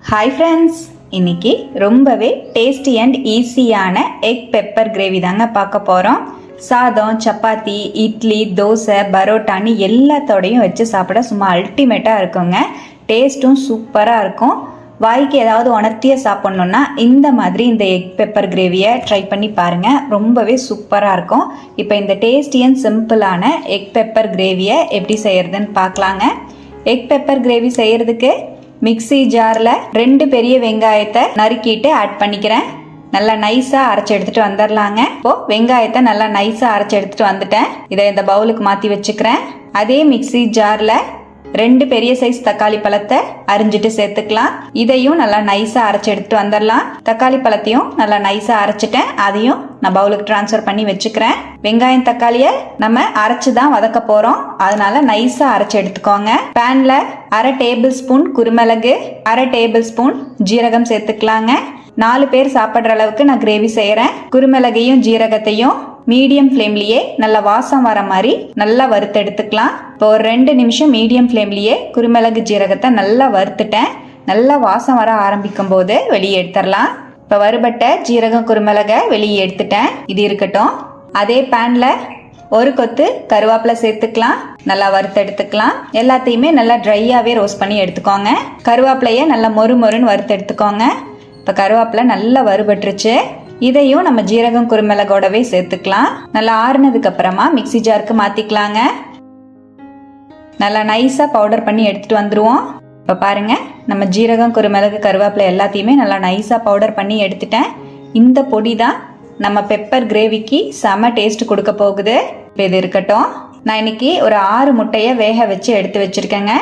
Hi friends, இன்னைக்கு ரொம்பவே tasty and ஈஸியான எக் பெப்பர் கிரேவி தாங்க பார்க்க போகிறோம். சாதம், சப்பாத்தி, இட்லி, தோசை, பரோட்டான்னு எல்லாத்தோடையும் வச்சு சாப்பிட சும்மா அல்டிமேட்டாக இருக்குங்க. டேஸ்ட்டும் சூப்பராக இருக்கும். வாய்க்கு ஏதாவது உணர்த்தியாக சாப்பிட்ணுன்னா இந்த மாதிரி இந்த எக் பெப்பர் கிரேவியை ட்ரை பண்ணி பாருங்கள். ரொம்பவே சூப்பராக இருக்கும். இப்போ இந்த டேஸ்டி அண்ட் சிம்பிளான எக் பெப்பர் கிரேவியை எப்படி செய்கிறதுன்னு பார்க்கலாங்க. எக் பெப்பர் கிரேவி செய்கிறதுக்கு மிக்ஸி ஜாரில் 2 பெரிய வெங்காயத்தை நறுக்கிட்டு ஆட் பண்ணிக்கிறேன். நல்லா நைஸாக அரைச்சி எடுத்துகிட்டு வந்துடலாங்க. இப்போது வெங்காயத்தை நல்லா நைஸாக அரைச்சி எடுத்துகிட்டு வந்துட்டேன். இதை இந்த பவுலுக்கு மாற்றி வச்சுக்கிறேன். அதே மிக்ஸி ஜாரில் 2 பெரிய சைஸ் தக்காளி பழத்தை அரிஞ்சிட்டு சேர்த்துக்கலாம். இதையும் நல்லா நைஸாக அரைச்சி எடுத்துட்டு வந்துடலாம். தக்காளி பழத்தையும் நல்லா நைஸாக அரைச்சிட்டேன். அதையும் நான் பவுலுக்கு ட்ரான்ஸ்ஃபர் பண்ணி வச்சுக்கிறேன். வெங்காயம் தக்காளியை நம்ம அரைச்சி தான் வதக்க போகிறோம், அதனால நைஸாக அரைச்சி எடுத்துக்கோங்க. பேனில் 1/2 டேபிள் ஸ்பூன் குருமிளகு, 1/2 டேபிள் ஸ்பூன் ஜீரகம் சேர்த்துக்கலாங்க. 4 பேர் சாப்பிட்ற அளவுக்கு நான் கிரேவி செய்கிறேன். குருமிளகையும் ஜீரகத்தையும் மீடியம் ஃப்ளேம்லேயே நல்லா வாசம் வர மாதிரி நல்லா வறுத்து எடுத்துக்கலாம். இப்போ ஒரு 2 நிமிஷம் மீடியம் ஃப்ளேம்லேயே குருமிளகு ஜீரகத்தை நல்லா வறுத்துட்டேன். நல்லா வாசம் வர ஆரம்பிக்கும் போது வெளியே எடுத்துடலாம். இப்போ வறுபட்ட ஜீரகம் குருமிளகை வெளியே எடுத்துட்டேன். இது இருக்கட்டும். அதே பேனில் 1 கொத்து கருவேப்பிலை சேர்த்துக்கலாம். நல்லா வறுத்து எடுத்துக்கலாம். எல்லாத்தையுமே நல்லா ட்ரையாகவே ரோஸ்ட் பண்ணி எடுத்துக்கோங்க. கருவேப்பிலையை நல்லா மொறுன்னு வறுத்து எடுத்துக்கோங்க. இப்போ கருவேப்பிலை நல்லா வறுபட்டுருச்சு. இதையும் நம்ம ஜீரகம் குருமிளகோடவே சேர்த்துக்கலாம். நல்லா ஆறுனதுக்கு அப்புறமா மிக்ஸி ஜாருக்கு மாற்றிக்கலாங்க. நல்லா நைஸாக பவுடர் பண்ணி எடுத்துகிட்டு வந்துடுவோம். இப்போ பாருங்கள், நம்ம ஜீரகம் குருமிளகு கருவேப்பிலை எல்லாத்தையுமே நல்லா நைஸாக பவுடர் பண்ணி எடுத்துட்டேன். இந்த பொடி தான் நம்ம பெப்பர் கிரேவிக்கு செம டேஸ்ட் கொடுக்க போகுது. இப்போ இது இருக்கட்டும். நான் இன்னைக்கு ஒரு 6 முட்டையை வேக வச்சு எடுத்து வச்சுருக்கேங்க.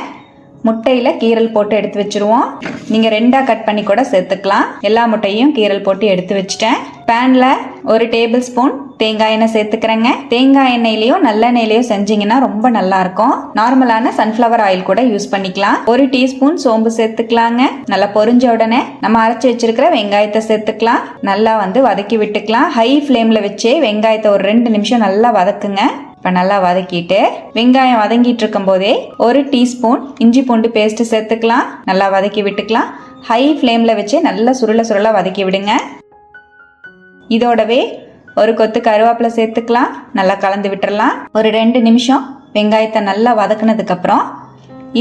முட்டையில் கீரல் போட்டு எடுத்து வச்சுருவோம். நீங்கள் 2ஆக கட் பண்ணி கூட சேர்த்துக்கலாம். எல்லா முட்டையும் கீரல் போட்டு எடுத்து வச்சுட்டேன். பேனில் 1 டேபிள் ஸ்பூன் தேங்காய் எண்ணெய் சேர்த்துக்கிறேங்க. தேங்காய் எண்ணெயிலையும் நல்லெண்ணெயிலையும் செஞ்சிங்கன்னா ரொம்ப நல்லாயிருக்கும். நார்மலான சன்ஃப்ளவர் ஆயில் கூட யூஸ் பண்ணிக்கலாம். 1 டீஸ்பூன் சோம்பு சேர்த்துக்கலாங்க. நல்லா பொரிஞ்ச உடனே நம்ம அரைச்சி வச்சிருக்கிற வெங்காயத்தை சேர்த்துக்கலாம். நல்லா வதக்கி விட்டுக்கலாம். ஹை ஃப்ளேமில் வச்சே வெங்காயத்தை ஒரு 2 நிமிஷம் நல்லா வதக்குங்க. இப்போ நல்லா வதக்கிட்டு வெங்காயம் வதங்கிட்டு இருக்கும் போதே 1 டீஸ்பூன் இஞ்சி பூண்டு பேஸ்ட் சேர்த்துக்கலாம். நல்லா வதக்கி விட்டுக்கலாம். ஹை ஃப்ளேமில் வச்சு நல்லா சுருள வதக்கி விடுங்க. இதோடவே 1 கொத்து கருவேப்பிலை சேர்த்துக்கலாம். நல்லா கலந்து விட்டுறலாம். ஒரு 2 நிமிஷம் வெங்காயத்தை நல்லா வதக்குனதுக்கப்புறம்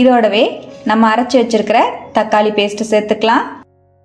இதோடவே நம்ம அரைச்சி வச்சிருக்கிற தக்காளி பேஸ்ட்டு சேர்த்துக்கலாம்.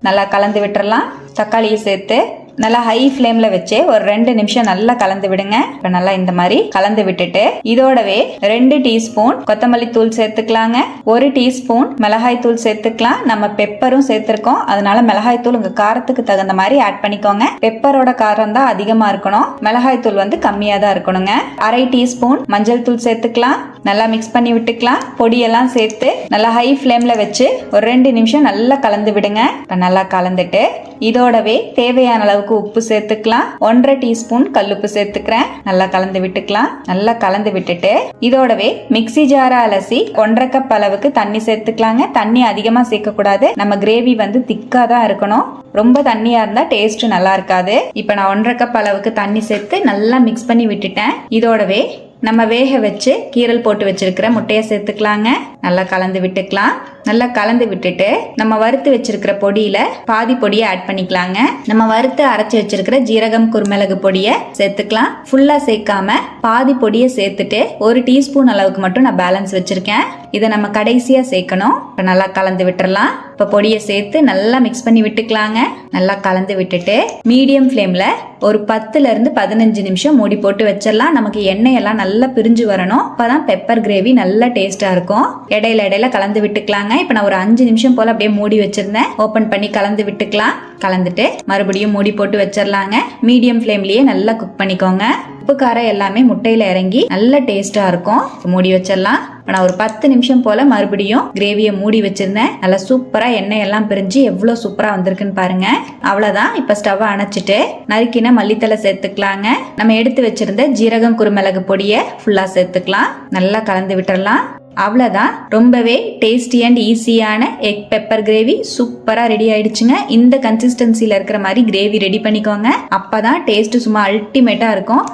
நல்லா கலந்து விட்டுறலாம். தக்காளியை சேர்த்து நல்லா ஹை ஃப்ளேமில் வச்சு ஒரு 2 நிமிஷம் நல்லா கலந்து விடுங்க. இப்போ நல்லா இந்த மாதிரி கலந்து விட்டுட்டு இதோடவே 2 டீஸ்பூன் கொத்தமல்லி தூள் சேர்த்துக்கலாங்க. 1 டீஸ்பூன் மிளகாய் தூள் சேர்த்துக்கலாம். நம்ம பெப்பரும் சேர்த்துருக்கோம், அதனால மிளகாய் தூள் உங்கள் காரத்துக்கு தகுந்த மாதிரி ஆட் பண்ணிக்கோங்க. பெப்பரோட காரம் தான் அதிகமாக இருக்கணும், மிளகாய் தூள் கம்மியாக தான் இருக்கணுங்க. 1/2 டீஸ்பூன் மஞ்சள் தூள் சேர்த்துக்கலாம். நல்லா மிக்ஸ் பண்ணி விட்டுக்கலாம். பொடியெல்லாம் சேர்த்து நல்லா ஹை ஃப்ளேமில் வச்சு ஒரு 2 நிமிஷம் நல்லா கலந்து விடுங்க. இப்போ நல்லா கலந்துட்டு இதோடவே தேவையான அளவுக்கு உப்பு சேர்த்துக்கலாம். 1/2 டீஸ்பூன் கல்லுப்பு சேர்த்துக்கிறேன். நல்லா கலந்து விட்டுக்கலாம். நல்லா கலந்து விட்டுட்டு இதோடவே மிக்ஸி ஜாரை அலசி 1/2 கப் அளவுக்கு தண்ணி சேர்த்துக்கலாங்க. தண்ணி அதிகமா சேர்க்க கூடாது. நம்ம கிரேவி திக்கா தான் இருக்கணும். ரொம்ப தண்ணியா இருந்தா டேஸ்ட் நல்லா இருக்காது. இப்போ நான் 1/2 கப் அளவுக்கு தண்ணி சேர்த்து நல்லா மிக்ஸ் பண்ணி விட்டுட்டேன். இதோடவே நம்ம வேக வச்சு கீரல் போட்டு வச்சிருக்கிற முட்டையை சேர்த்துக்கலாங்க. நல்லா கலந்து விட்டுக்கலாம். நல்லா கலந்து விட்டுட்டு நம்ம வறுத்து வச்சிருக்கிற பொடியில பாதி பொடியை ஆட் பண்ணிக்கலாங்க. நம்ம வறுத்து அரைச்சி வச்சிருக்கிற ஜீரகம் குருமிளகு பொடியை சேர்த்துக்கலாம். ஃபுல்லா சேர்க்காம பாதி பொடியை சேர்த்துட்டு 1 டீஸ்பூன் அளவுக்கு மட்டும் நான் பேலன்ஸ் வச்சிருக்கேன். இதை நம்ம கடைசியா சேர்க்கணும். இப்போ நல்லா கலந்து விட்டுறலாம். இப்போ பொடியை சேர்த்து நல்லா மிக்ஸ் பண்ணி விட்டுக்கலாங்க. நல்லா கலந்து விட்டுட்டு மீடியம் ஃப்ளேம்ல ஒரு 10ல இருந்து 15 நிமிஷம் மூடி போட்டு வச்சிடலாம். நமக்கு எண்ணெய் எல்லாம் நல்லா பிரிஞ்சு வரணும். அப்பதான் பெப்பர் கிரேவி நல்லா டேஸ்டா இருக்கும். இடையில கலந்து விட்டுக்கலாங்க. இப்போ நான் ஒரு 5 நிமிஷம் போல அப்படியே மூடி வச்சிருந்தேன். ஓபன் பண்ணி கலந்து விட்டுக்கலாம். கலந்துட்டு மறுபடியும் மூடி போட்டு வச்சிடலாங்க. மீடியம் ஃப்ளேம்லயே நல்லா குக் பண்ணிக்கோங்க. உப்பு காரம் எல்லாமே முட்டையில இறங்கி நல்ல டேஸ்டா இருக்கும். மூடி வச்சிடலாம். நான் ஒரு 10 நிமிஷம் போல மறுபடியும் கிரேவியை மூடி வச்சிருந்தேன். நல்லா சூப்பரா எண்ணெய் எல்லாம் பிரிஞ்சு எவ்வளவு சூப்பரா வந்திருக்குன்னு பாருங்க. அவ்வளவுதான். இப்ப ஸ்டவ் அணைச்சிட்டு நறுக்கின மல்லித்தலை சேர்த்துக்கலாங்க. நம்ம எடுத்து வச்சிருந்த ஜீரகம் குருமிளகு பொடியை ஃபுல்லா சேர்த்துக்கலாம். நல்லா கலந்து விட்டுறலாம். அவ்வளோதான். ரொம்பவே டேஸ்டி அண்ட் ஈஸியான எக் பெப்பர் கிரேவி சூப்பராக ரெடி ஆயிடுச்சுங்க. இந்த கன்சிஸ்டன்சியில் இருக்கிற மாதிரி கிரேவி ரெடி பண்ணிக்கோங்க. அப்போ தான் டேஸ்ட்டு சும்மா அல்டிமேட்டாக இருக்கும்.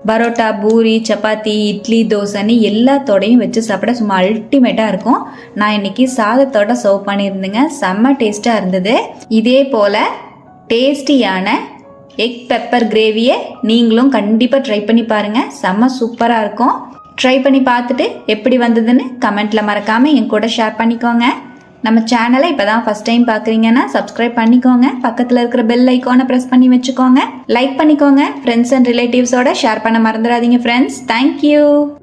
பரோட்டா, பூரி, சப்பாத்தி, இட்லி, தோசைன்னு எல்லாத்தோடையும் வச்சு சாப்பிட சும்மா அல்டிமேட்டாக இருக்கும். நான் இன்னைக்கு சாதத்தோட சர்வ் பண்ணியிருந்தேங்க. செம்ம டேஸ்ட்டாக இருந்தது. இதே போல் டேஸ்டியான எக் பெப்பர் கிரேவியை நீங்களும் கண்டிப்பாக ட்ரை பண்ணி பாருங்கள். செம்ம சூப்பராக இருக்கும். ட்ரை பண்ணி பார்த்துட்டு எப்படி வந்ததுன்னு கமெண்ட்டில் மறக்காமல் என் கூட ஷேர் பண்ணிக்கோங்க. நம்ம சேனலை இப்போ தான் ஃபஸ்ட் டைம் பார்க்குறீங்கன்னா சப்ஸ்கிரைப் பண்ணிக்கோங்க. பக்கத்தில் இருக்கிற பெல் ஐக்கானை ப்ரெஸ் பண்ணி வச்சுக்கோங்க. லைக் பண்ணிக்கோங்க. ஃப்ரெண்ட்ஸ் அண்ட் ரிலேட்டிவ்ஸோட ஷேர் பண்ண மறந்துடாதீங்க ஃப்ரெண்ட்ஸ். தேங்க்யூ.